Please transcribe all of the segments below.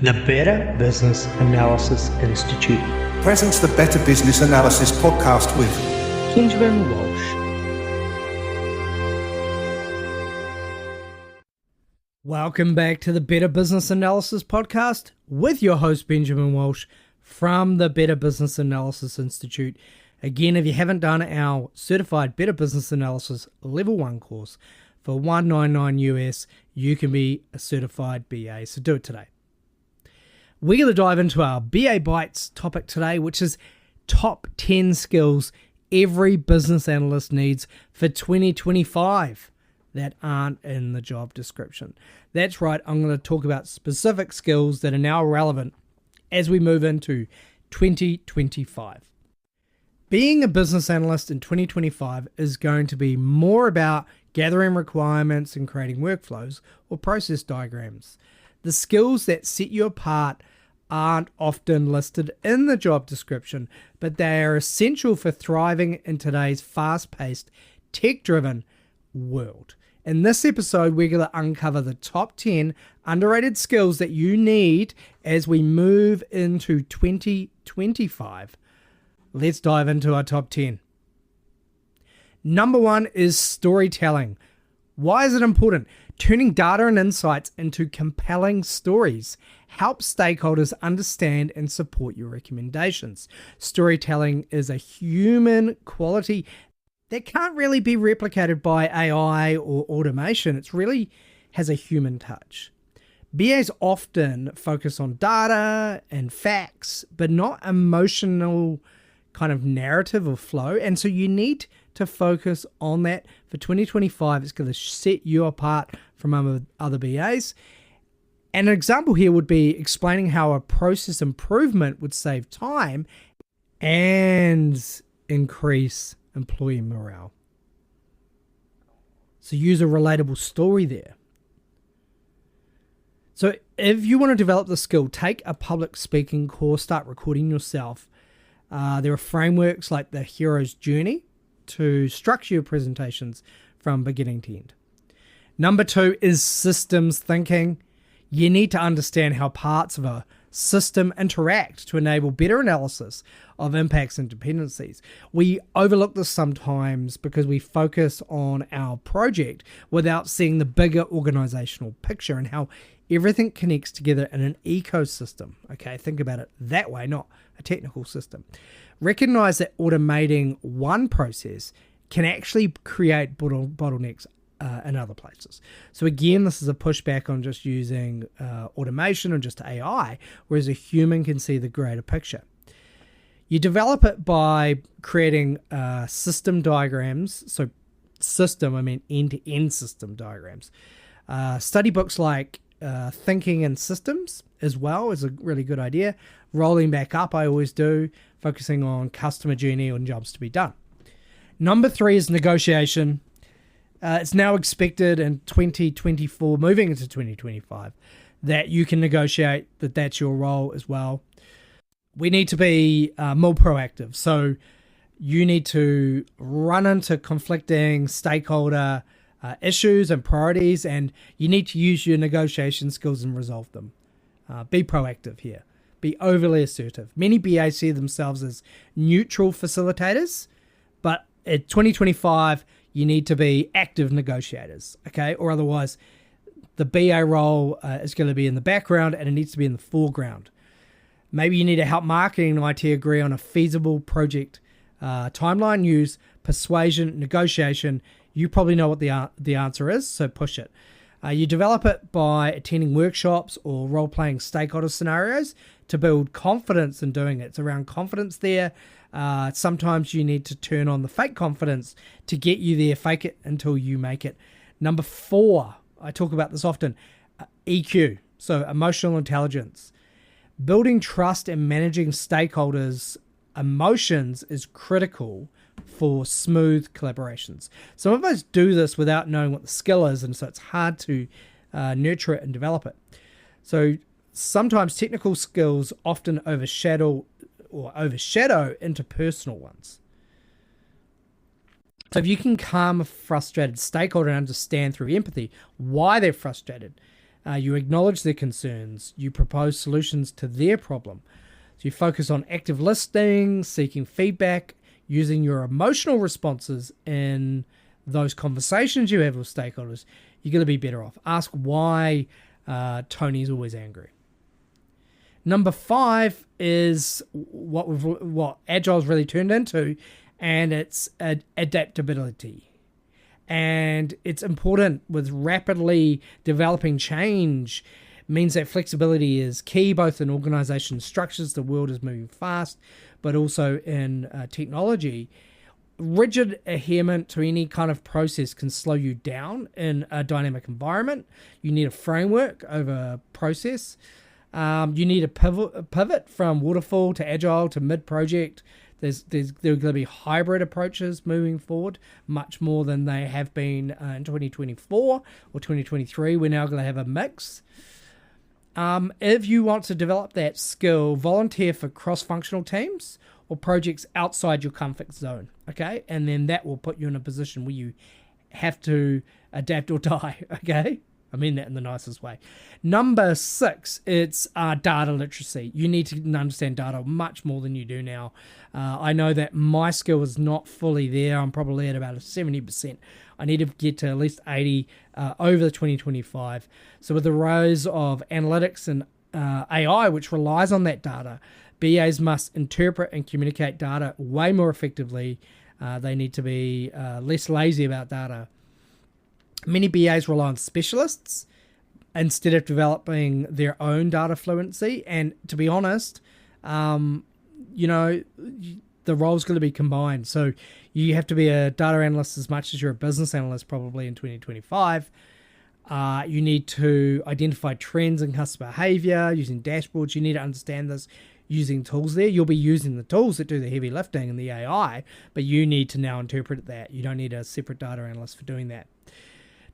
The Better Business Analysts Institute presents the Better Business Analysis podcast with Benjamin Walsh. Welcome back to the Better Business Analysis podcast with your host Benjamin Walsh from the Better Business Analysis Institute. Again, if you haven't done our certified Better Business Analysis Level 1 course for $199 US, you can be a certified BA, so do it today. We're going to dive into our BA Bites topic today, which is top 10 skills every business analyst needs for 2025 that aren't in the job description. That's right, I'm going to talk about specific skills that are now relevant as we move into 2025. Being a business analyst in 2025 is going to be more about gathering requirements and creating workflows or process diagrams. The skills that set you apart aren't often listed in the job description, but they are essential for thriving in today's fast-paced, tech-driven world. In this episode, we're going to uncover the top 10 underrated skills that you need as we move into 2025. Let's dive into our top 10. Number 1 is storytelling. Why is it important? Turning data and insights into compelling stories helps stakeholders understand and support your recommendations. Storytelling is a human quality that can't really be replicated by AI or automation. It really has a human touch. BAs often focus on data and facts, but not emotional kind of narrative or flow. And so you need to focus on that for 2025. It's going to set you apart from other BAs. And an example here would be explaining how a process improvement would save time and increase employee morale. So use a relatable story there. So if you want to develop the skill, take a public speaking course, start recording yourself. There are frameworks like the Hero's Journey to structure your presentations from beginning to end. Number 2 is systems thinking. You need to understand how parts of a system interact to enable better analysis of impacts and dependencies. We overlook this sometimes because we focus on our project without seeing the bigger organizational picture and how everything connects together in an ecosystem. Okay, think about it that way, not a technical system. Recognize that automating one process can actually create bottlenecks in other places. So again, this is a pushback on just using automation and just AI, whereas a human can see the greater picture. You develop it by creating system diagrams. So system, I mean end-to-end system diagrams. Study books like Thinking in Systems as well is a really good idea. Rolling back up, I always do, focusing on customer journey and jobs to be done. Number 3 is negotiation. It's now expected in 2024, moving into 2025, that you can negotiate, that's your role as well. We need to be more proactive. So you need to run into conflicting stakeholder issues and priorities, and you need to use your negotiation skills and resolve them. Be proactive here. Be overly assertive. Many BAs see themselves as neutral facilitators, but in 2025, you need to be active negotiators, okay? Or otherwise, the BA role is going to be in the background and it needs to be in the foreground. Maybe you need to help marketing and IT agree on a feasible project timeline. Use persuasion, negotiation. You probably know what the answer is, so push it. You develop it by attending workshops or role-playing stakeholder scenarios to build confidence in doing it. It's around confidence there. Sometimes you need to turn on the fake confidence to get you there. Fake it until you make it. Number 4, I talk about this often, EQ, so emotional intelligence. Building trust and managing stakeholders' emotions is critical for smooth collaborations. Some of us do this without knowing what the skill is, and so it's hard to nurture it and develop it. So sometimes technical skills often overshadow interpersonal ones. So if you can calm a frustrated stakeholder and understand through empathy why they're frustrated, You acknowledge their concerns. You propose solutions to their problem. So you focus on active listening, seeking feedback, using your emotional responses in those conversations you have with stakeholders. You're going to be better off. Ask why Tony's always angry. Number 5 is what Agile's really turned into, and it's adaptability. And it's important with rapidly developing change. Means that flexibility is key both in organization structures. The world is moving fast, but also in technology. Rigid adherence to any kind of process can slow you down in a dynamic environment. You need a framework over a process. You need a pivot from waterfall to agile to mid-project. There are going to be hybrid approaches moving forward, much more than they have been in 2024 or 2023. We're now going to have a mix. If you want to develop that skill, volunteer for cross-functional teams or projects outside your comfort zone, okay? And then that will put you in a position where you have to adapt or die, okay? I mean that in the nicest way. Number 6, it's data literacy. You need to understand data much more than you do now. I know that my skill is not fully there. I'm probably at about 70%. I need to get to at least 80 over 2025. So with the rise of analytics and AI, which relies on that data, BAs must interpret and communicate data way more effectively. They need to be less lazy about data. Many BAs rely on specialists instead of developing their own data fluency. And to be honest, the role's going to be combined. So you have to be a data analyst as much as you're a business analyst probably in 2025. You need to identify trends in customer behavior using dashboards. You need to understand this using tools there. You'll be using the tools that do the heavy lifting and the AI, but you need to now interpret that. You don't need a separate data analyst for doing that.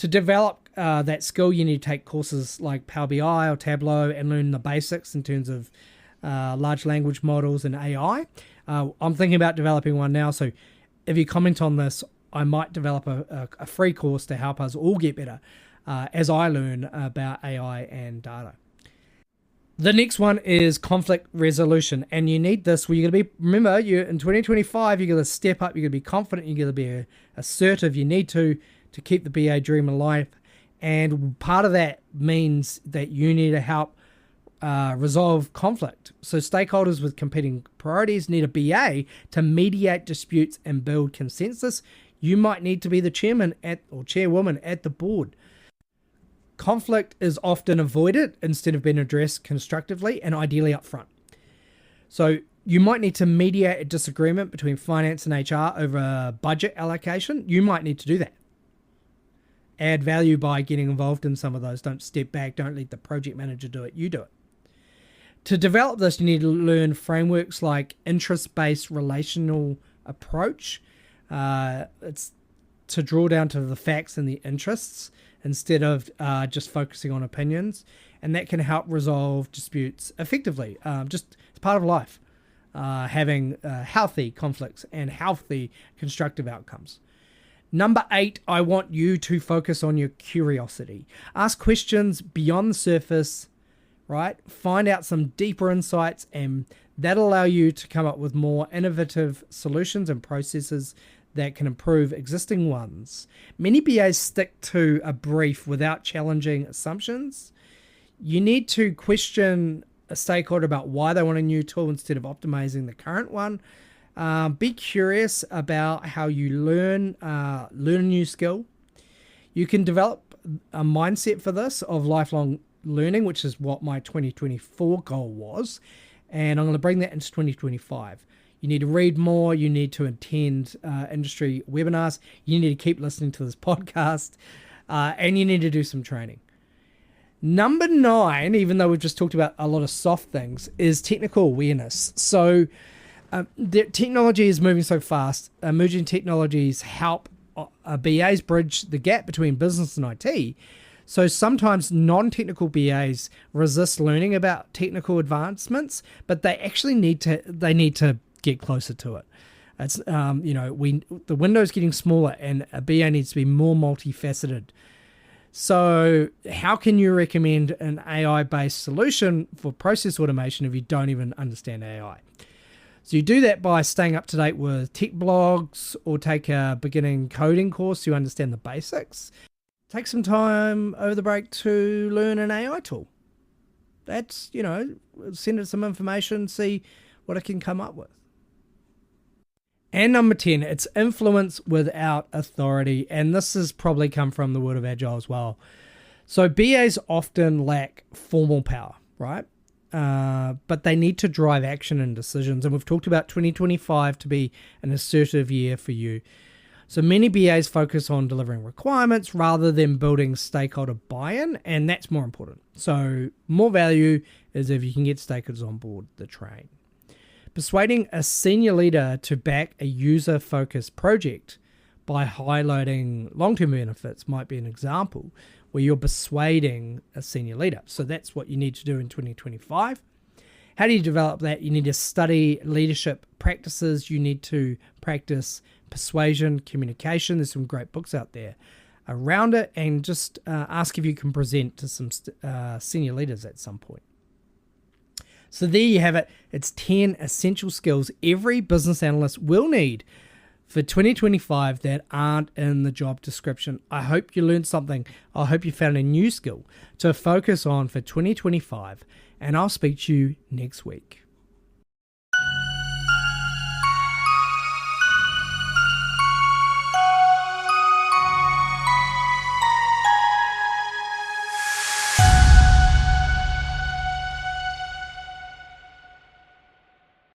To develop that skill, you need to take courses like Power BI or Tableau and learn the basics in terms of large language models and AI. I'm thinking about developing one now, so if you comment on this, I might develop a free course to help us all get better as I learn about AI and data. The next one is conflict resolution, and you need this where you're going to be, remember, in 2025, you're going to step up, you're going to be confident, you're going to be assertive, you need to keep the BA dream alive. And part of that means that you need to help resolve conflict. So stakeholders with competing priorities need a BA to mediate disputes and build consensus. You might need to be the chairman or chairwoman at the board. Conflict is often avoided instead of being addressed constructively and ideally up front. So you might need to mediate a disagreement between finance and HR over a budget allocation. You might need to do that. Add value by getting involved in some of those. Don't step back. Don't let the project manager do it. You do it. To develop this, you need to learn frameworks like interest-based relational approach. It's to draw down to the facts and the interests instead of just focusing on opinions. And that can help resolve disputes effectively. Just it's part of life, having healthy conflicts and healthy constructive outcomes. Number 8, I want you to focus on your curiosity. Ask questions beyond the surface, right? Find out some deeper insights, and that'll allow you to come up with more innovative solutions and processes that can improve existing ones. Many BAs stick to a brief without challenging assumptions. You need to question a stakeholder about why they want a new tool instead of optimizing the current one. Be curious about how you learn a new skill. You can develop a mindset for this of lifelong learning, which is what my 2024 goal was. And I'm going to bring that into 2025. You need to read more. You need to attend industry webinars. You need to keep listening to this podcast. And you need to do some training. Number 9, even though we've just talked about a lot of soft things, is technical awareness. So the technology is moving so fast. Emerging technologies help BAs bridge the gap between business and IT. So sometimes non-technical BAs resist learning about technical advancements, but they actually need to get closer to it. It's the window's getting smaller, and a BA needs to be more multifaceted. So how can you recommend an AI-based solution for process automation if you don't even understand AI? So you do that by staying up to date with tech blogs or take a beginning coding course so you understand the basics. Take some time over the break to learn an AI tool. That's, send it some information, see what it can come up with. And number 10, it's influence without authority. And this has probably come from the world of Agile as well. So BAs often lack formal power, right? But they need to drive action and decisions. And we've talked about 2025 to be an assertive year for you. So many BAs focus on delivering requirements rather than building stakeholder buy-in, and that's more important. So more value is if you can get stakeholders on board the train. Persuading a senior leader to back a user-focused project by highlighting long-term benefits might be an example where you're persuading a senior leader. So that's what you need to do in 2025. How do you develop that? You need to study leadership practices. You need to practice persuasion, communication. There's some great books out there around it, and just ask if you can present to some senior leaders at some point. So there you have it. It's 10 essential skills every business analyst will need for 2025 that aren't in the job description. I hope you learned something. I hope you found a new skill to focus on for 2025, and I'll speak to you next week.